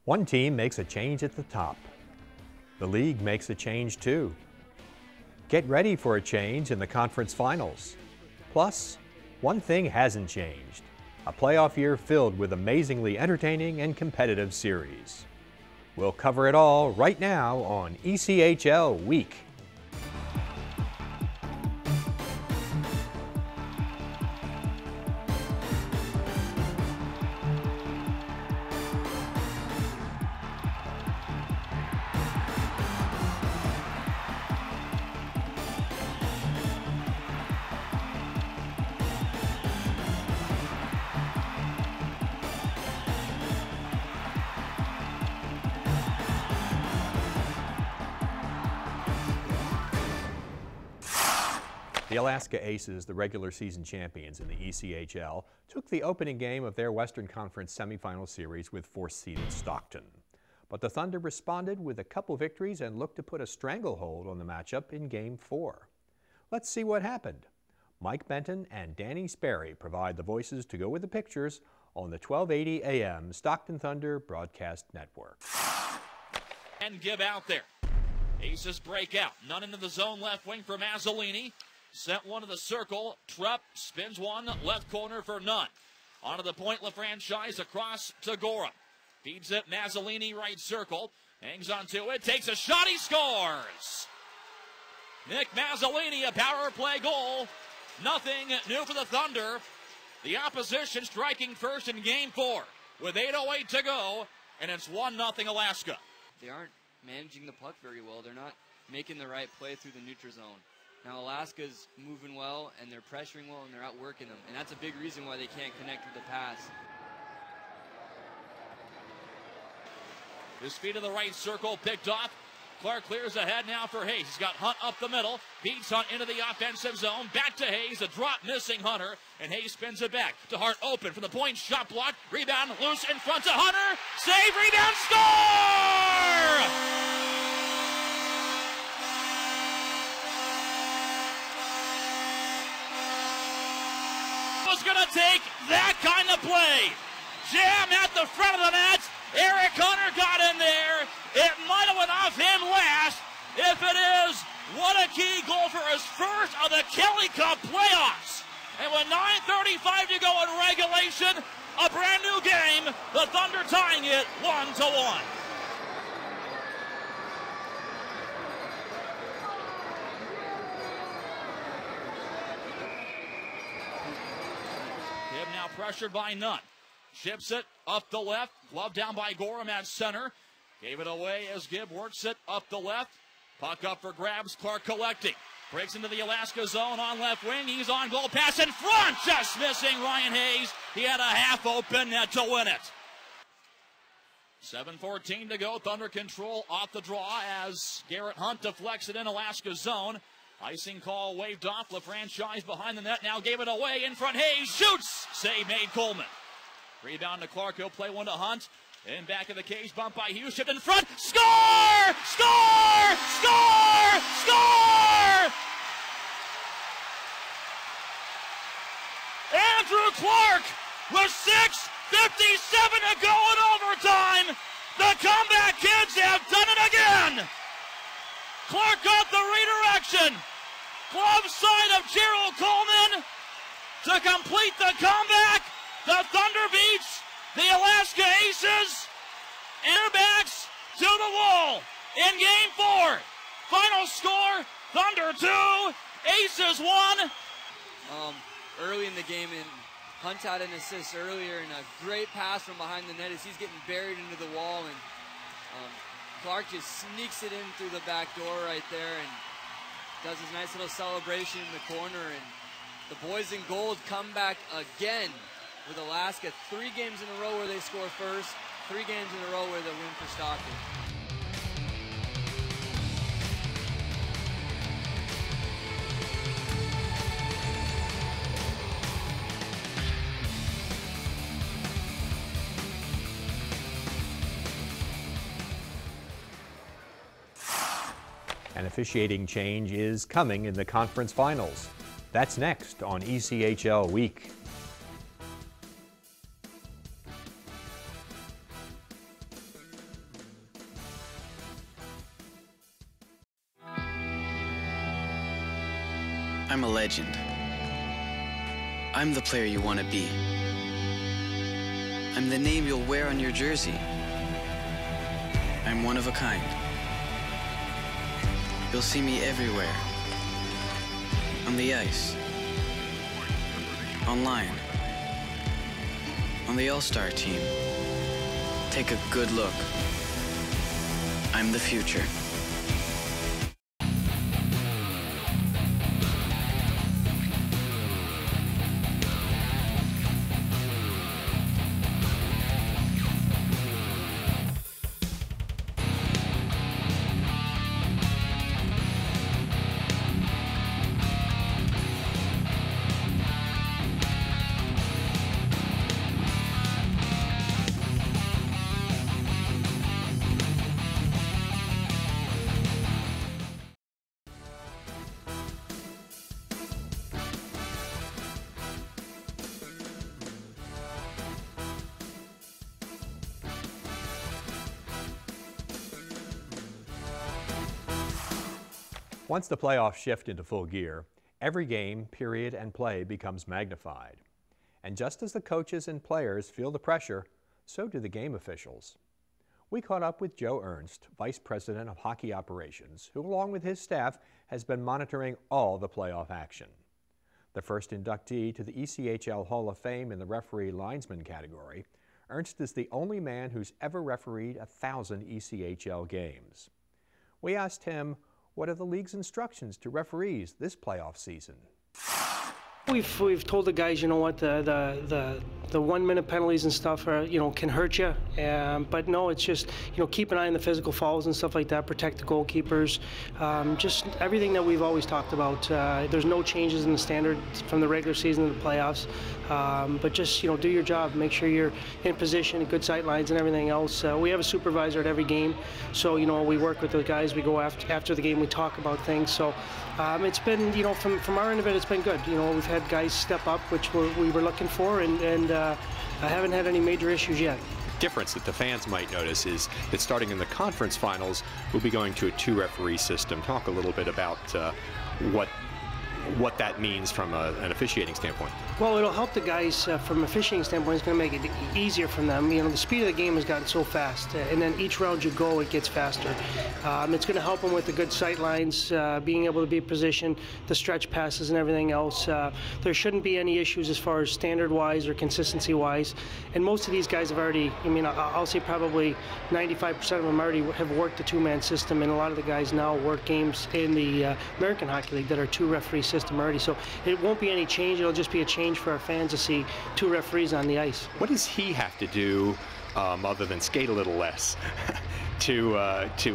One team makes a change at the top. The league makes a change too. Get ready for a change in the conference finals. Plus, one thing hasn't changed: a playoff year filled with amazingly entertaining and competitive series. We'll cover it all right now on ECHL Week. The Alaska Aces, the regular season champions in the ECHL, took the opening game of their Western Conference Semifinal series with fourth-seeded Stockton. But the Thunder responded with a couple victories and looked to put a stranglehold on the matchup in Game 4. Let's see what happened. Mike Benton and Danny Sperry provide the voices to go with the pictures on the 1280 AM Stockton Thunder Broadcast Network. And give out there. Aces break out. None into the zone left wing for Mazzolini. Sent one to the circle. Trupp spins one left corner for none. Onto the point, LaFranchise across to Gorham. Feeds it, Mazzolini right circle. Hangs onto it, takes a shot, he scores! Nick Mazzolini, a power play goal. Nothing new for the Thunder. The opposition striking first in Game 4 with 8:08 to go, and it's 1-0 Alaska. They aren't managing the puck very well. They're not making the right play through the neutral zone. Now Alaska's moving well, and they're pressuring well, and they're outworking them. And that's a big reason why they can't connect with the pass. His feet in the right circle, picked off. Clark clears ahead now for Hayes. He's got Hunt up the middle. Beats Hunt into the offensive zone. Back to Hayes. A drop missing Hunter. And Hayes spins it back to Hart open from the point. Shot blocked. Rebound loose in front to Hunter. Save, rebound, score! Was going to take that kind of play. Jam at the front of the net. Eric Hunter got in there. It might have went off him last. If it is, what a key goal for his first of the Kelly Cup playoffs. And with 9:35 to go in regulation, a brand new game, the Thunder tying it 1-1. Now pressured by Nunn. Chips it up the left. Glove down by Gorham at center. Gave it away as Gibb works it up the left. Puck up for grabs. Clark collecting. Breaks into the Alaska zone on left wing. He's on goal. Pass in front. Just missing Ryan Hayes. He had a half open net to win it. 7:14 to go. Thunder control off the draw as Garrett Hunt deflects it in Alaska zone. Icing call waved off. LaFranchise behind the net. Now gave it away. In front. Hayes shoots. Save made Coleman. Rebound to Clark. He'll play one to Hunt. In back of the cage. Bump by Hughes. Shipped in front. Score! Score! Score! Score! Andrew Clark with 6:57 to go in overtime. The comeback kids have done it again. Clark got the redirection. Glove side of Gerald Coleman to complete the comeback. The Thunder beats the Alaska Aces. Airbacks to the wall in Game 4. Final score, Thunder 2, Aces 1. Early in the game, and Hunt had an assist earlier, and a great pass from behind the net as he's getting buried into the wall, and Clark just sneaks it in through the back door right there and does his nice little celebration in the corner. And the boys in gold come back again with Alaska. 3 games in a row where they score first, 3 games in a row where they win for Stockton. An officiating change is coming in the conference finals. That's next on ECHL Week. I'm a legend. I'm the player you want to be. I'm the name you'll wear on your jersey. I'm one of a kind. You'll see me everywhere. On the ice. Online. On the All-Star team. Take a good look. I'm the future. Once the playoffs shift into full gear, every game, period, and play becomes magnified. And just as the coaches and players feel the pressure, so do the game officials. We caught up with Joe Ernst, Vice President of Hockey Operations, who along with his staff has been monitoring all the playoff action. The first inductee to the ECHL Hall of Fame in the referee linesman category, Ernst is the only man who's ever refereed 1,000 ECHL games. We asked him, what are the league's instructions to referees this playoff season? We've told the guys, you know what, the 1 minute penalties and stuff are, can hurt you. But no, it's just, keep an eye on the physical fouls and stuff like that, protect the goalkeepers, just everything that we've always talked about. There's no changes in the standard from the regular season to the playoffs. But just, do your job, make sure you're in position, good sight lines and everything else. We have a supervisor at every game, so, we work with the guys, we go after the game, we talk about things. So it's been, from our end of it, it's been good. We've had guys step up, which we were looking for, and I haven't had any major issues yet. Difference that the fans might notice is that starting in the conference finals, we'll be going to a 2-referee system. Talk a little bit about what that means from an officiating standpoint. Well, it'll help the guys from an officiating standpoint. It's going to make it easier for them. The speed of the game has gotten so fast, and then each round you go, it gets faster. It's going to help them with the good sight lines, being able to be positioned, the stretch passes and everything else. There shouldn't be any issues as far as standard-wise or consistency-wise. And most of these guys have already, I'll say probably 95% of them already have worked the 2-man system, and a lot of the guys now work games in the American Hockey League that are 2-referee system already. So it won't be any change. It'll just be a change for our fans to see 2 referees on the ice. What does he have to do, other than skate a little less, to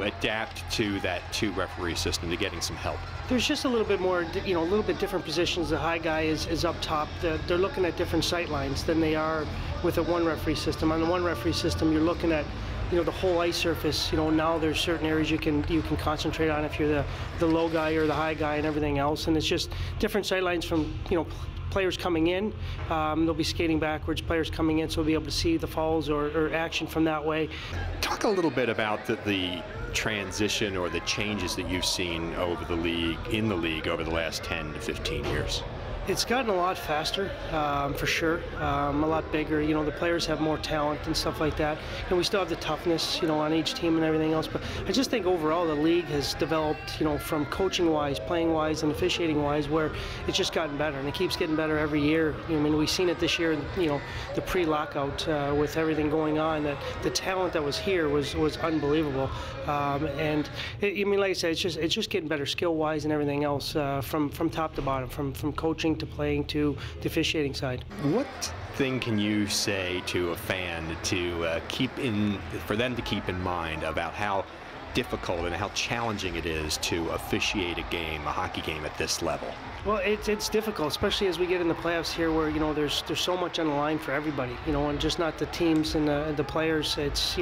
adapt to that 2-referee system, to getting some help? There's just a little bit more, a little bit different positions. The high guy is up top. They're looking at different sight lines than they are with a 1-referee system. On the 1-referee system, you're looking at the whole ice surface. Now there's certain areas you can concentrate on if you're the low guy or the high guy and everything else. And it's just different sight lines from players coming in. They'll be skating backwards. Players coming in, so we'll be able to see the fouls or action from that way. Talk a little bit about the transition or the changes that you've seen in the league over the last 10 to 15 years. It's gotten a lot faster, for sure, a lot bigger. The players have more talent and stuff like that. And we still have the toughness, on each team and everything else. But I just think overall the league has developed, from coaching-wise, playing-wise, and officiating-wise, where it's just gotten better. And it keeps getting better every year. We've seen it this year, the pre-lockout with everything going on, that the talent that was here was unbelievable. And like I said, it's just getting better skill-wise and everything else, from top to bottom, from coaching to playing to the officiating side. What thing can you say to a fan for them to keep in mind about how difficult and how challenging it is to officiate a hockey game at this level? Well, it's difficult, especially as we get in the playoffs here, where there's so much on the line for everybody, and just not the teams and the players. It's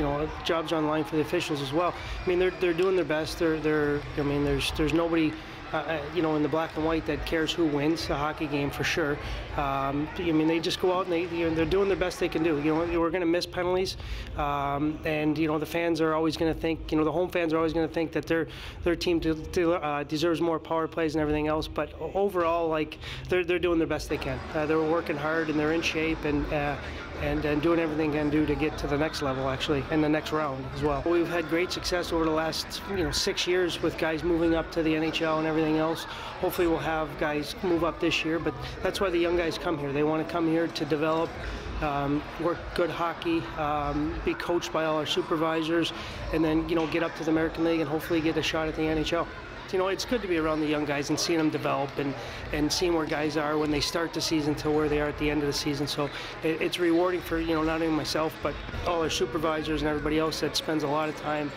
jobs on the line for the officials as well. They're doing their best. There's nobody in the black and white that cares who wins the hockey game for sure. I mean, they just go out and they're doing their best they can do. We're going to miss penalties, and the fans are always going to think, the home fans are always going to think that their team deserves more power plays and everything else. But overall, like they're doing their best they can. They're working hard and they're in shape and doing everything they can do to get to the next level, actually, and the next round as well. We've had great success over the last 6 years with guys moving up to the NHL and everything else. Hopefully we'll have guys move up this year, but that's why the young guys come here. They want to come here to develop, work good hockey, be coached by all our supervisors, and then get up to the American League and hopefully get a shot at the NHL. It's good to be around the young guys and seeing them develop and seeing where guys are when they start the season to where they are at the end of the season. So it's rewarding for, not only myself, but all our supervisors and everybody else that spends a lot of time,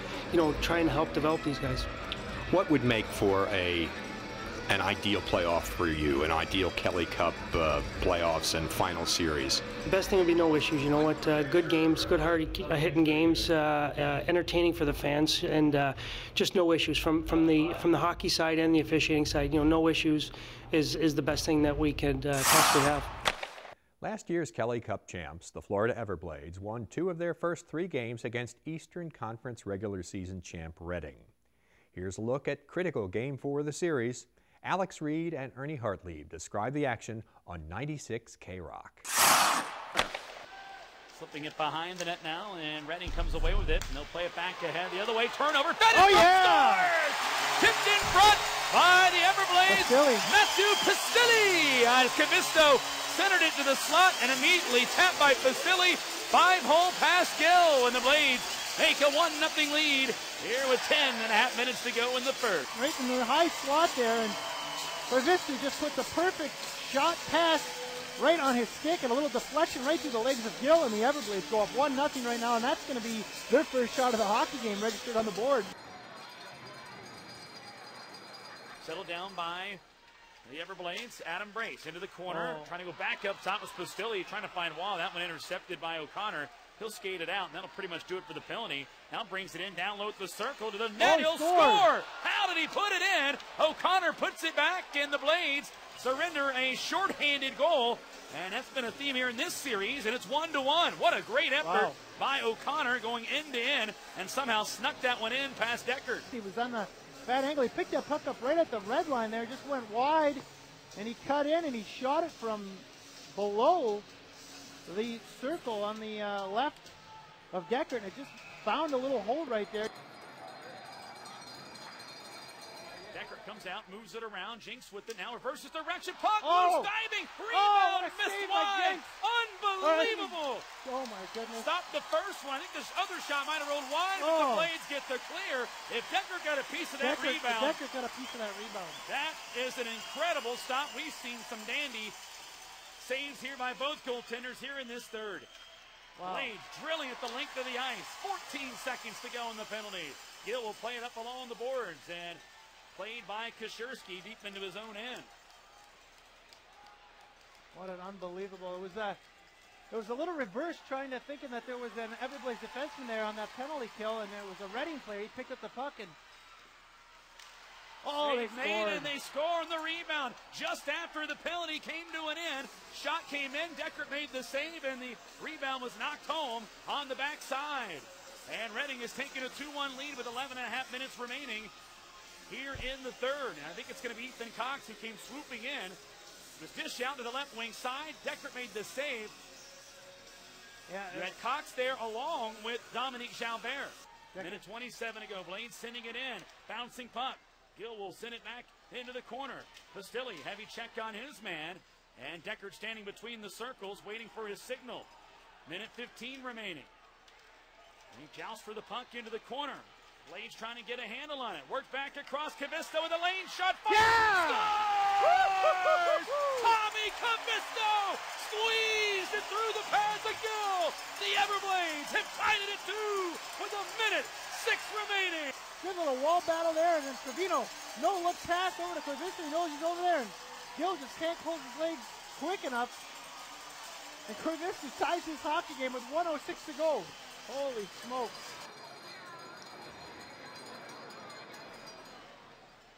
trying to help develop these guys. What would make for an ideal playoff for you, an ideal Kelly Cup playoffs and final series? The best thing would be no issues. You know what? Good games, good hard hitting games, entertaining for the fans, and just no issues from the hockey side and the officiating side. No issues is the best thing that we could possibly have. Last year's Kelly Cup champs, the Florida Everblades, won 2 of their first 3 games against Eastern Conference regular season champ Reading. Here's a look at critical Game 4 of the series. Alex Reed and Ernie Hartlieb describe the action on 96 K-Rock. Slipping it behind the net now, and Reading comes away with it, and they'll play it back ahead the other way. Turnover. Oh, yeah! Tipped in front by the Everblades. Matthew Pastilli. Cavisto centered it to the slot and immediately tapped by Pastilli. 5-hole pass Gill, and the Blades make a 1-0 lead here with 10.5 minutes to go in the first. Right in the high slot there, and Corvisti just put the perfect shot pass right on his stick and a little deflection right through the legs of Gill, and the Everblades go up 1-0 right now, and that's going to be their first shot of the hockey game registered on the board. Settled down by the Everblades. Adam Brace into the corner, trying to go back up top with Pastilli, trying to find Wall. That one intercepted by O'Connor. He'll skate it out, and that'll pretty much do it for the penalty. Now brings it in, down low at the circle to the net. He'll score! How did he put it in? O'Connor puts it back, and the Blades surrender a shorthanded goal. And that's been a theme here in this series, and it's 1-1. What a great effort by O'Connor going end to end, and somehow snuck that one in past Deckard. He was on the bad angle. He picked that puck up right at the red line there, just went wide, and he cut in, and he shot it from below the circle on the left of Deckard, and it just found a little hole right there. Deckard comes out, moves it around, Jinx with it, now reverses direction, puck, moves, diving, rebound, missed wide, unbelievable! Oh my goodness. Stopped the first one, I think this other shot might have rolled wide, but the Blades get the clear. If Deckard got a piece of that rebound. Deckard got a piece of that rebound. That is an incredible stop. We've seen some dandy saves here by both goaltenders here in this third. Blades drilling at the length of the ice. 14 seconds to go in the penalty. Gill will play it up along the boards, and played by Kashersky deep into his own end. What an unbelievable, it was a little reverse, trying to thinking that there was an Everblades defenseman there on that penalty kill, and it was a Reading player. He picked up the puck, and they made it, and they score on the rebound. Just after the penalty came to an end, shot came in, Deckard made the save, and the rebound was knocked home on the backside. And Reading has taken a 2-1 lead with 11.5 minutes remaining here in the third. And I think it's going to be Ethan Cox who came swooping in. It was dished out to the left wing side. Deckard made the save. You had Cox there along with Dominique Jalbert. Minute 27 to go. Blades sending it in. Bouncing puck. Gill will send it back into the corner. Pastilli, heavy check on his man. And Deckard standing between the circles, waiting for his signal. Minute 15 remaining. He jousts for the puck into the corner. Blades trying to get a handle on it. Worked back across Cavisto with a lane shot. Scores! Tommy Cavisto squeezed it through the pads of Gill. The Everblades have tied it at 2 with a minute 6 remaining. Good little wall battle there, and then Trevino, no look pass over to Corvisto. He knows he's over there, and Gill just can't close his legs quick enough. And Corvisto ties his hockey game with 1:06 to go. Holy smokes.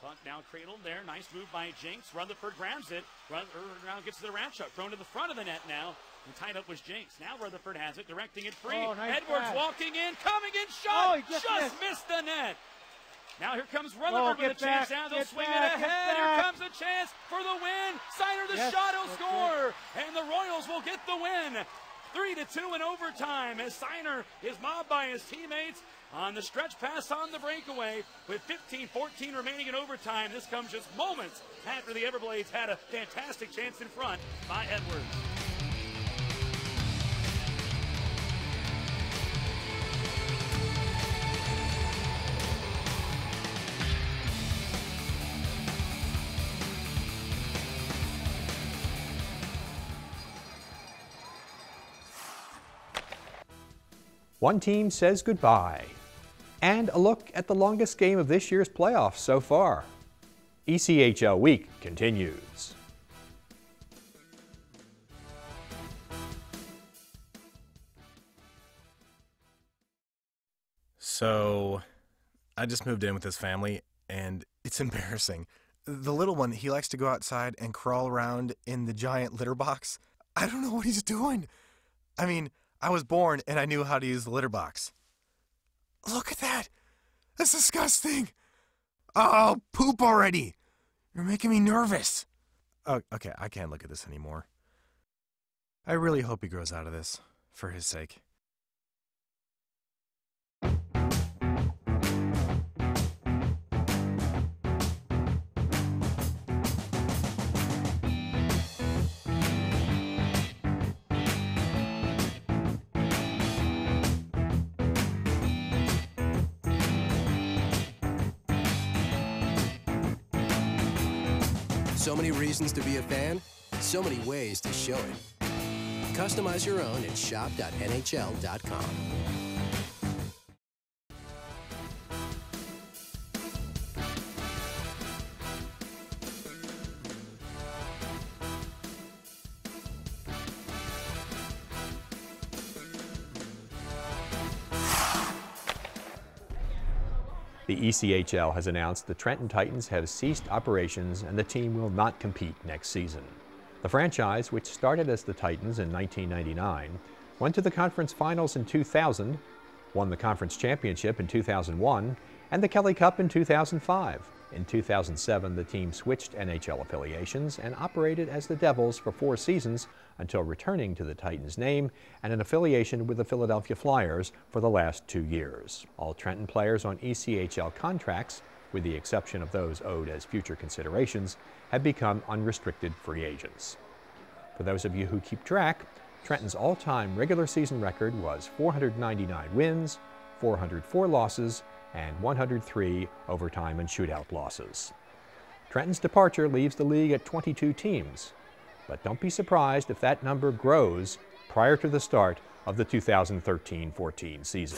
Puck now cradled there. Nice move by Jinx. Rutherford grabs it. Rutherford now gets to the wrap shot. Thrown to the front of the net now. And tied up was Jinx. Now Rutherford has it, directing it free. Oh, nice Edwards pass. walking in, coming in, shot! Oh, he just missed the net. Now here comes Rutherford with a chance. Now they'll swing it back, ahead. Here comes a chance for the win. Signer the shot, he'll score. And the Royals will get the win. 3-2 in overtime as Signer is mobbed by his teammates on the stretch pass on the breakaway with 15-14 remaining in overtime. This comes just moments after the Everblades had a fantastic chance in front by Edwards. One team says goodbye. And a look at the longest game of this year's playoffs so far. ECHL week continues. So, I just moved in with this family, and it's embarrassing. The little one, he likes to go outside and crawl around in the giant litter box. I don't know what he's doing. I mean, I was born and I knew how to use the litter box. Look at that! That's disgusting! Oh, poop already! You're making me nervous. Oh, okay, I can't look at this anymore. I really hope he grows out of this, for his sake. So many reasons to be a fan, so many ways to show it. Customize your own at shop.nhl.com. The ECHL has announced the Trenton Titans have ceased operations and the team will not compete next season. The franchise, which started as the Titans in 1999, went to the Conference Finals in 2000, won the Conference Championship in 2001, and the Kelly Cup in 2005. In 2007, the team switched NHL affiliations and operated as the Devils for 4 seasons until returning to the Titans name and an affiliation with the Philadelphia Flyers for the last 2 years. All Trenton players on ECHL contracts, with the exception of those owed as future considerations, have become unrestricted free agents. For those of you who keep track, Trenton's all-time regular season record was 499 wins, 404 losses, and 103 overtime and shootout losses. Trenton's departure leaves the league at 22 teams, but don't be surprised if that number grows prior to the start of the 2013-14 season.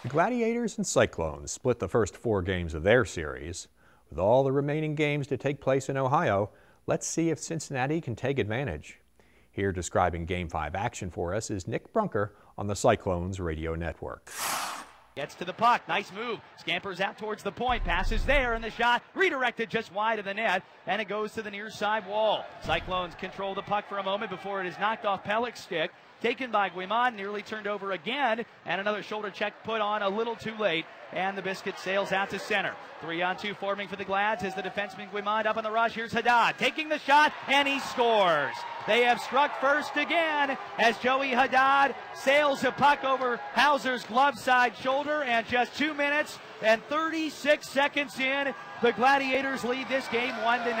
The Gladiators and Cyclones split the first 4 games of their series. With all the remaining games to take place in Ohio, let's see if Cincinnati can take advantage. Here describing Game 5 action for us is Nick Brunker on the Cyclones radio network. Gets to the puck, nice move, scampers out towards the point, passes there, and the shot redirected just wide of the net, and it goes to the near side wall. Cyclones control the puck for a moment before it is knocked off Pellick's stick, taken by Guimond, nearly turned over again, and another shoulder check put on a little too late, and the biscuit sails out to center. 3-on-2 forming for the Glads as the defenseman Guimond up on the rush. Here's Haddad taking the shot, and he scores. They have struck first again as Joey Haddad sails a puck over Hauser's glove side shoulder, and just 2 minutes and 36 seconds in, the Gladiators lead this game 1-0.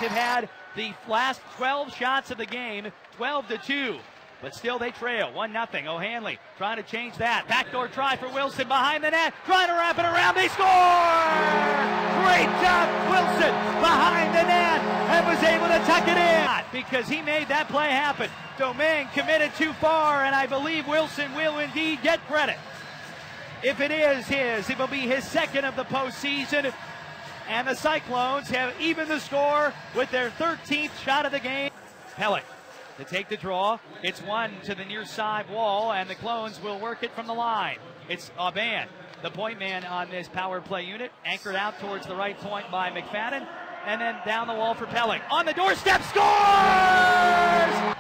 Have had the last 12 shots of the game, 12-2. But still they trail, 1-0. O'Hanley trying to change that. Backdoor try for Wilson behind the net. Trying to wrap it around. They score! Great job, Wilson behind the net and was able to tuck it in. Because he made that play happen. Domingue committed too far, and I believe Wilson will indeed get credit. If it is his, it will be his second of the postseason. And the Cyclones have evened the score with their 13th shot of the game. Pellick to take the draw. It's one to the near side wall, and the Clones will work it from the line. It's Auban the point man on this power play unit. Anchored out towards the right point by McFadden. And then down the wall for Pelech. On the doorstep, scores!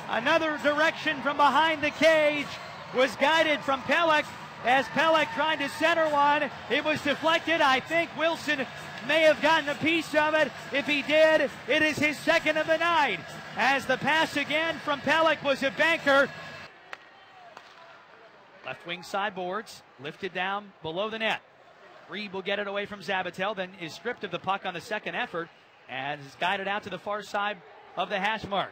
Another direction from behind the cage was guided from Pelech. As Pelech tried to center one, it was deflected. I think Wilson may have gotten a piece of it. If he did, it is his second of the night. As the pass again from Pelech was a banker. Left wing sideboards, lifted down below the net. Reed will get it away from Zabatel, then is stripped of the puck on the second effort and is guided out to the far side of the hash mark.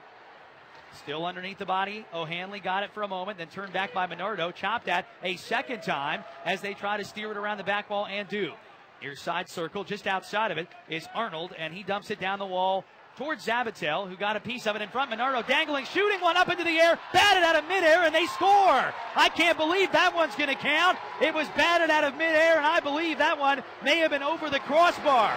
Still underneath the body. O'Hanley got it for a moment, then turned back by Minardo. Chopped at a second time as they try to steer it around the back wall and do. Near side circle, just outside of it, is Arnold, and he dumps it down the wall towards Zabatel, who got a piece of it in front. Minardo dangling, shooting one up into the air, batted out of midair, and they score. I can't believe that one's going to count. It was batted out of midair, and I believe that one may have been over the crossbar.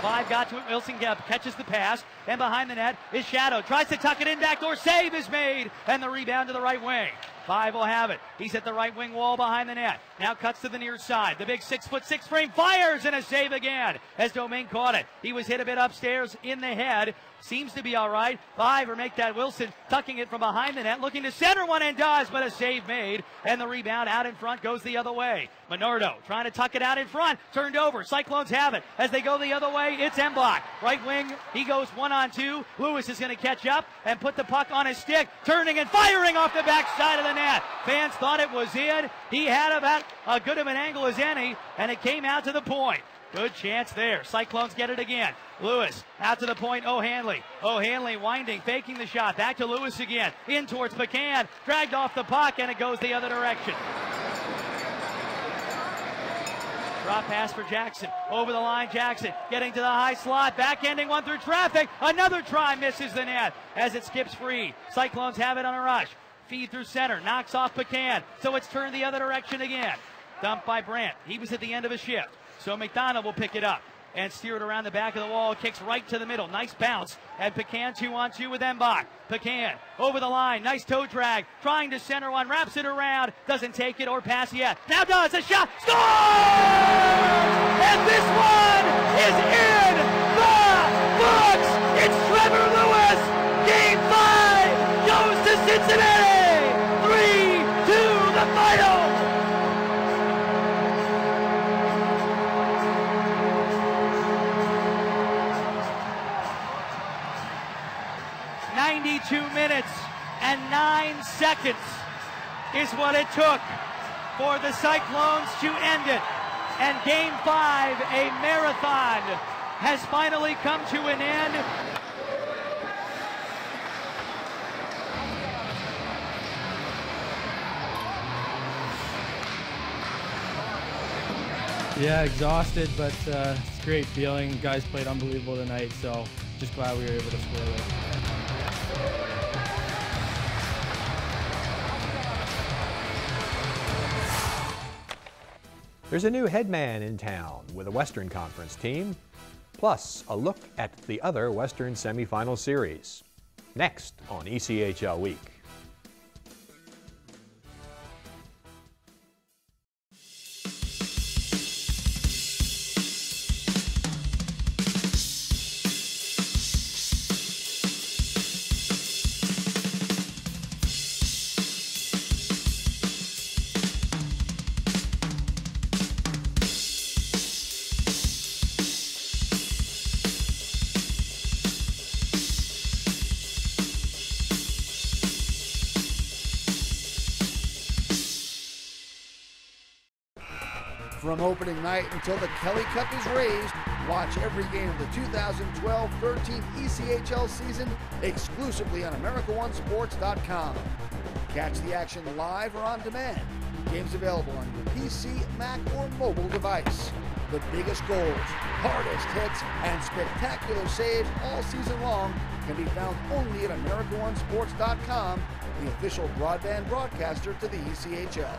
Five got to it. Wilson catches the pass, and behind the net is Shadow. Tries to tuck it in, backdoor save is made, and the rebound to the right wing. Five will have it. He's at the right wing wall behind the net. Now cuts to the near side. The big 6'6" frame fires, and a save again as Domingue caught it. He was hit a bit upstairs in the head. Seems to be all right. Five or make that Wilson tucking it from behind the net, looking to center one and does, but a save made, and the rebound out in front goes the other way. Minardo trying to tuck it out in front, turned over. Cyclones have it as they go the other way. It's Mblock. Right wing, he goes 1-on-2. Lewis is going to catch up and put the puck on his stick, turning and firing off the backside of the net. Fans thought it was in. He had about as good of an angle as any, and it came out to the point. Good chance there. Cyclones get it again. Lewis out to the point. O'Hanley. O'Hanley winding, faking the shot. Back to Lewis again. In towards McCann. Dragged off the puck, and it goes the other direction. Drop pass for Jackson. Over the line, Jackson getting to the high slot. Backhanding one through traffic. Another try misses the net as it skips free. Cyclones have it on a rush. Feed through center. Knocks off McCann. So it's turned the other direction again. Dumped by Brandt. He was at the end of a shift. So McDonald will pick it up and steer it around the back of the wall. Kicks right to the middle. Nice bounce. And Pecan 2-on-2 with Mbach. Pecan over the line. Nice toe drag. Trying to center one. Wraps it around. Doesn't take it or pass yet. Now does. A shot. Score! And this one is in the books. It's Trevor Lewis. Game 5 goes to Cincinnati. 3-2 the final. 92 minutes and 9 seconds is what it took for the Cyclones to end it. And Game 5, a marathon, has finally come to an end. Yeah, exhausted, but it's a great feeling. Guys played unbelievable tonight, so just glad we were able to score there. There's a new headman in town with a Western Conference team, plus a look at the other Western semifinal series. Next on ECHL Week. From opening night until the Kelly Cup is raised, watch every game of the 2012-13 ECHL season exclusively on AmericaOneSports.com. Catch the action live or on demand. Games available on your PC, Mac, or mobile device. The biggest goals, hardest hits, and spectacular saves all season long can be found only at AmericaOneSports.com, the official broadband broadcaster to the ECHL.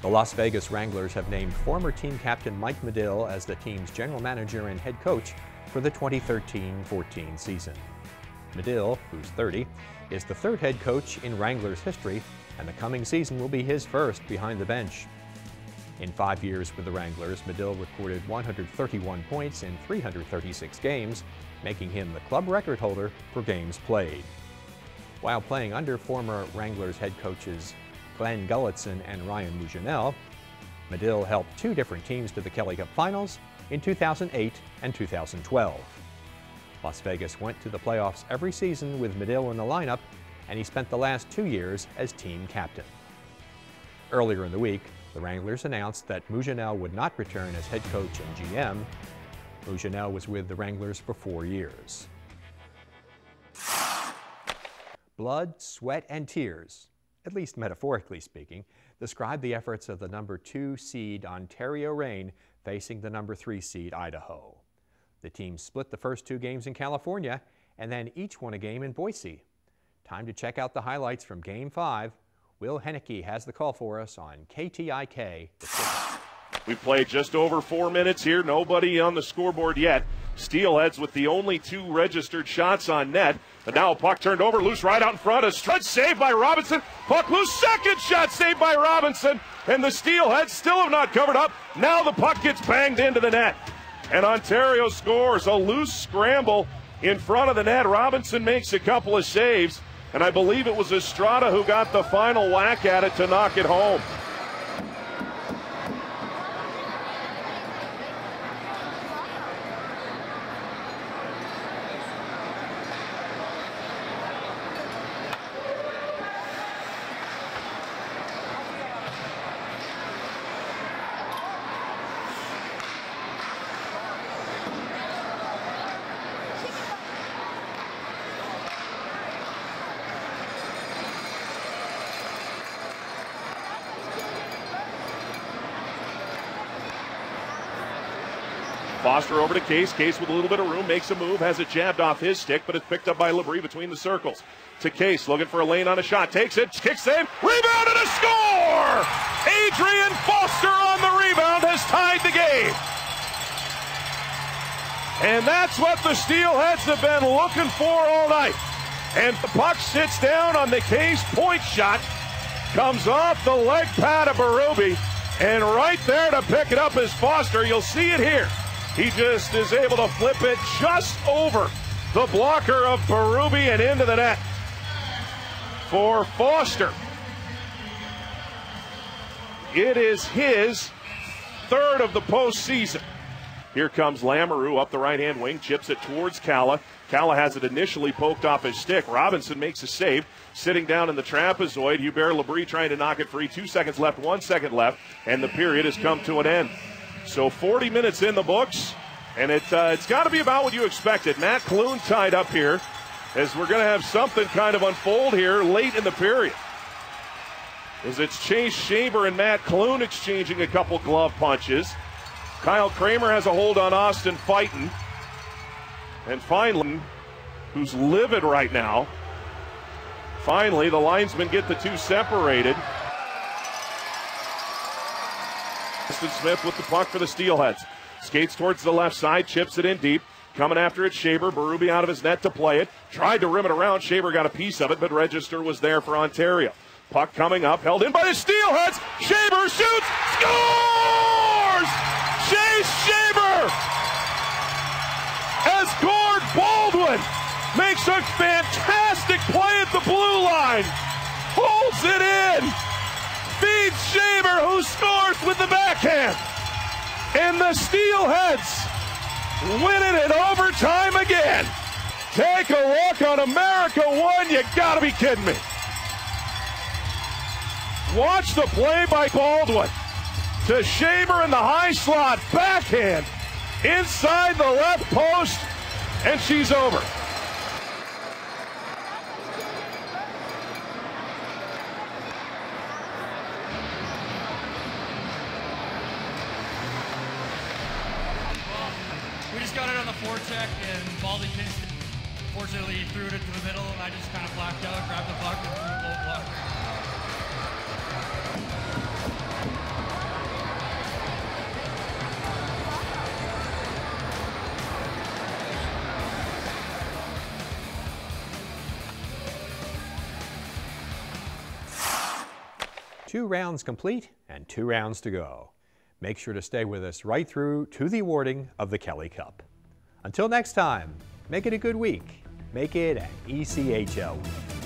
The Las Vegas Wranglers have named former team captain Mike Medill as the team's general manager and head coach for the 2013-14 season. Medill, who's 30, is the third head coach in Wranglers history, and the coming season will be his first behind the bench. In 5 years with the Wranglers, Medill recorded 131 points in 336 games, making him the club record holder for games played. While playing under former Wranglers head coaches Glenn Gulletson and Ryan Mujanel, Medill helped 2 different teams to the Kelly Cup Finals in 2008 and 2012. Las Vegas went to the playoffs every season with Medill in the lineup, and he spent the last 2 years as team captain. Earlier in the week, the Wranglers announced that Mujanel would not return as head coach and GM. Mujanel was with the Wranglers for 4 years. Blood, sweat, and tears, at least metaphorically speaking, describe the efforts of the number 2 seed Ontario Reign facing the number 3 seed Idaho. The team split the first 2 games in California and then each won a game in Boise. Time to check out the highlights from Game 5. Will Henneke has the call for us on KTIK. We've played just over 4 minutes here. Nobody on the scoreboard yet. Steelheads with the only 2 registered shots on net. And now a puck turned over, loose right out in front. A stretch save by Robinson. Puck loose, second shot saved by Robinson. And the Steelheads still have not covered up. Now the puck gets banged into the net. And Ontario scores a loose scramble in front of the net. Robinson makes a couple of saves. And I believe it was Estrada who got the final whack at it to knock it home. Foster over to Case. Case with a little bit of room, makes a move, has it jabbed off his stick, but it's picked up by Labrie between the circles. To Case, looking for a lane on a shot, takes it, kick save, rebound and a score! Adrian Foster on the rebound has tied the game. And that's what the Steelheads have been looking for all night. And the puck sits down on the Case point shot, comes off the leg pad of Berube, and right there to pick it up is Foster. You'll see it here. He just is able to flip it just over the blocker of Berube and into the net for Foster. It is his 3rd of the postseason. Here comes Lamoureux up the right-hand wing, chips it towards Calla. Calla has it initially poked off his stick. Robinson makes a save, sitting down in the trapezoid. Hubert Labrie trying to knock it free. 2 seconds left, 1 second left, and the period has come to an end. So 40 minutes in the books, and it's got to be about what you expected. Matt Clune tied up here, as we're going to have something kind of unfold here late in the period. As it's Chase Shaber and Matt Clune exchanging a couple glove punches. Kyle Kramer has a hold on Austin Fighton. And finally, who's livid right now, finally the linesmen get the 2 separated. Preston Smith with the puck for the Steelheads. Skates towards the left side, chips it in deep. Coming after it, Shaber. Berube out of his net to play it. Tried to rim it around. Shaber got a piece of it, but Register was there for Ontario. Puck coming up, held in by the Steelheads. Shaber shoots, scores! Chase Shaber as Gord Baldwin makes a fantastic play at the blue line. Holds it in. Feeds Shaber, who scores with the backhand. And the Steelheads win it in overtime again. Take a look on America 1. You gotta be kidding me. Watch the play by Baldwin to Shaber in the high slot, backhand inside the left post, and she's over. We just got it on the forecheck, and Baldy Kingston, fortunately, he threw it into the middle, and I just kind of blacked out, grabbed the puck, and threw a low block. 2 rounds complete and 2 rounds to go. Make sure to stay with us right through to the awarding of the Kelly Cup. Until next time, make it a good week. Make it an ECHL week.